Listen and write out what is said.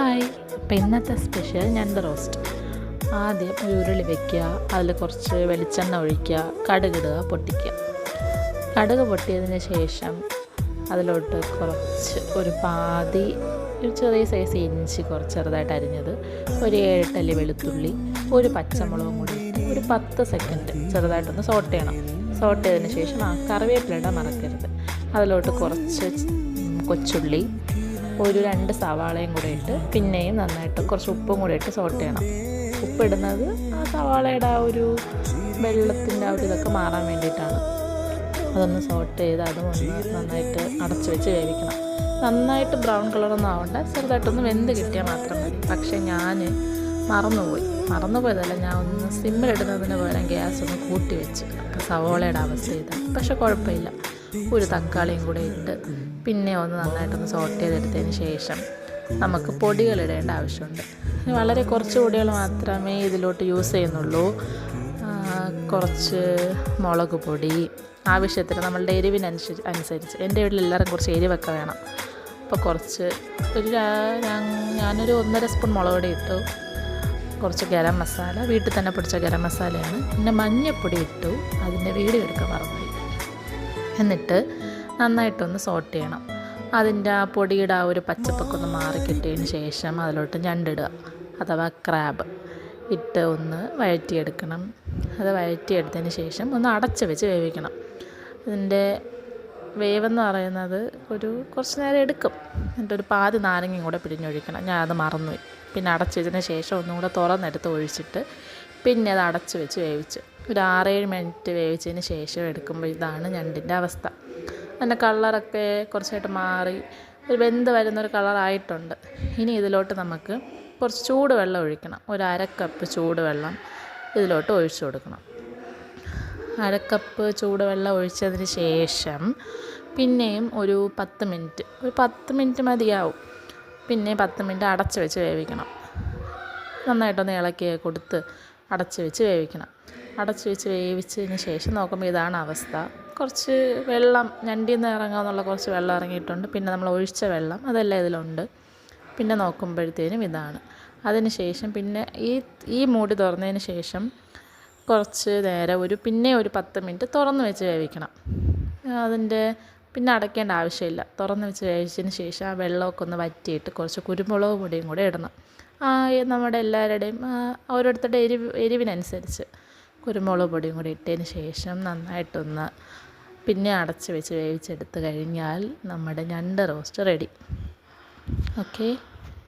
Hi. അപ്പോൾ ഇന്നത്തെ special ഞണ്ട് റോസ്റ്റ്. ആദ്യം ഒരു ഉരുളി വയ്ക്കുക, അതിൽ കുറച്ച് വെളിച്ചെണ്ണ ഒഴിക്കുക, കടുകിടുക, പൊട്ടിക്കുക. കടുക് പൊട്ടിയതിന് ശേഷം അതിലോട്ട് കുറച്ച് ഒരു ചെറിയ സൈസ് ഇഞ്ചി കുറച്ച് ചെറുതായിട്ട് അരിഞ്ഞത്, ഒരു 7 അല്ലി വെളുത്തുള്ളി, ഒരു പച്ചമുളകും കൂടി ഇട്ട് ഒരു 10 സെക്കൻഡ് ചെറുതായിട്ടൊന്ന് സോട്ട് ചെയ്യണം. സോട്ട് ചെയ്തതിന് ശേഷം കറിവേപ്പില മറക്കരുത്. അതിലോട്ട് കുറച്ച് കൊച്ചുള്ളി, ഒരു 2 സവാളയും കൂടെ ഇട്ട് പിന്നെയും നന്നായിട്ട് കുറച്ച് ഉപ്പും കൂടെ ഇട്ട് സോട്ട് ചെയ്യണം. ഉപ്പിടുന്നത് ആ സവാളയുടെ ആ ഒരു വെള്ളത്തിൻ്റെ ആ ഒരു ഇതൊക്കെ മാറാൻ വേണ്ടിയിട്ടാണ്. അതൊന്ന് സോട്ട് ചെയ്ത് അതും ഒന്ന് നന്നായിട്ട് അടച്ച് വെച്ച് വേവിക്കണം. നന്നായിട്ട് ബ്രൗൺ കളറൊന്നും ആവണ്ട, ചെറുതായിട്ടൊന്ന് വെന്ത് കിട്ടിയാൽ മാത്രം മതി. പക്ഷേ ഞാൻ മറന്നുപോയതല്ല, ഞാൻ ഒന്ന് സിമ്മിലിടുന്നതിന് പകരം ഗ്യാസ് ഒന്ന് കൂട്ടി വെച്ച്. അപ്പോൾ സവോളയുടെ അവസ്ഥ ഇതാണ്. പക്ഷെ കുഴപ്പമില്ല. ഒരു തക്കാളിയും കൂടെ ഇട്ട് പിന്നെ ഒന്ന് നന്നായിട്ടൊന്ന് സോട്ട് ചെയ്തെടുത്തതിന് ശേഷം നമുക്ക് പൊടികളിടേണ്ട ആവശ്യമുണ്ട്. വളരെ കുറച്ച് പൊടികൾ മാത്രമേ ഇതിലോട്ട് യൂസ് ചെയ്യുന്നുള്ളൂ. കുറച്ച് മുളക് പൊടി, ആവശ്യത്തിന് നമ്മളുടെ എരിവിനനുസരിച്ച്. എൻ്റെ വീട്ടിൽ എല്ലാവരും കുറച്ച് എരിവൊക്കെ വേണം. അപ്പോൾ ഞാനൊരു 1.5 സ്പൂൺ മുളക് പൊടി ഇട്ടു. കുറച്ച് ഗരം മസാല, വീട്ടിൽ തന്നെ പൊടിച്ച ഗരം മസാലയാണ്. പിന്നെ മഞ്ഞൾപ്പൊടി ഇട്ടു. അതിൻ്റെ വീഡിയോ എടുക്കാൻ മറന്നുപോയി. എന്നിട്ട് നന്നായിട്ടൊന്ന് സോട്ട് ചെയ്യണം. അതിൻ്റെ ആ പൊടിയുടെ ആ ഒരു പച്ചപ്പൊക്കെ ഒന്ന് മാറിക്കിട്ടിയതിന് ശേഷം അതിലോട്ട് ഞണ്ടിടുക, അഥവാ ക്രാബ് ഇട്ട് ഒന്ന് വഴറ്റിയെടുക്കണം. അത് വഴറ്റിയെടുത്തതിന് ശേഷം ഒന്ന് അടച്ച് വെച്ച് വേവിക്കണം. ഇതിൻ്റെ വേവെന്ന് പറയുന്നത് കുറച്ച് നേരം എടുക്കും. എന്നിട്ട് ഒരു പാതി നാരങ്ങയും കൂടെ പിഴിഞ്ഞൊഴിക്കണം. ഞാൻ അത് മറന്നുപോയി. പിന്നെ അടച്ച് വെച്ചതിന് ശേഷം ഒന്നും കൂടെ തുറന്നെടുത്ത് ഒഴിച്ചിട്ട് പിന്നെ അത് അടച്ച് വെച്ച് വേവിച്ച് ഒരു 6-7 മിനിറ്റ് വേവിച്ചതിന് ശേഷം എടുക്കുമ്പോൾ ഇതാണ് ഞണ്ടിൻ്റെ അവസ്ഥ. അതിൻ്റെ കളറൊക്കെ കുറച്ചായിട്ട് മാറി ഒരു വെന്ത് വരുന്നൊരു കളറായിട്ടുണ്ട്. ഇനി ഇതിലോട്ട് നമുക്ക് കുറച്ച് ചൂടുവെള്ളം ഒഴിക്കണം. ഒരു 1/2 കപ്പ് ചൂടുവെള്ളം ഇതിലോട്ട് ഒഴിച്ചു കൊടുക്കണം. 1/2 കപ്പ് ചൂടുവെള്ളം ഒഴിച്ചതിന് ശേഷം പിന്നെയും ഒരു 10 മിനിറ്റ് മതിയാവും. പിന്നെ 10 മിനിറ്റ് അടച്ച് വെച്ച് വേവിക്കണം. നന്നായിട്ടൊന്ന് ഇളക്കി കൊടുത്ത് അടച്ച് വെച്ച് വേവിക്കണം. അടച്ച് വെച്ച് വേവിച്ചതിന് ശേഷം നോക്കുമ്പോൾ ഇതാണ് അവസ്ഥ. കുറച്ച് വെള്ളം ഞണ്ടിൽ നിന്ന് ഇറങ്ങാമെന്നുള്ള കുറച്ച് വെള്ളം ഇറങ്ങിയിട്ടുണ്ട്. പിന്നെ നമ്മൾ ഒഴിച്ച വെള്ളം അതെല്ലാം ഇതിലുണ്ട്. പിന്നെ നോക്കുമ്പോഴത്തേനും ഇതാണ്. അതിന് ശേഷം പിന്നെ ഈ മൂടി തുറന്നതിന് ശേഷം കുറച്ച് നേരം ഒരു 10 മിനിറ്റ് തുറന്ന് വെച്ച് വേവിക്കണം. പിന്നെ അടയ്ക്കേണ്ട ആവശ്യമില്ല. തുറന്ന് വെച്ച് വേവിച്ചതിന് ശേഷം ആ വെള്ളമൊക്കെ ഒന്ന് വറ്റിയിട്ട് കുറച്ച് കുരുമുളക് പൊടിയും കൂടെ ഇടണം. നമ്മുടെ എല്ലാവരുടെയും ഓരോരുത്തരുടെ എരിവിനനുസരിച്ച് കുരുമുളക് പൊടിയും കൂടി ഇട്ടതിന് ശേഷം നന്നായിട്ടൊന്ന് പിന്നെ അടച്ച് വെച്ച് വേവിച്ചെടുത്ത് കഴിഞ്ഞാൽ നമ്മുടെ ഞണ്ട് റോസ്റ്റ് റെഡി. ഓക്കെ.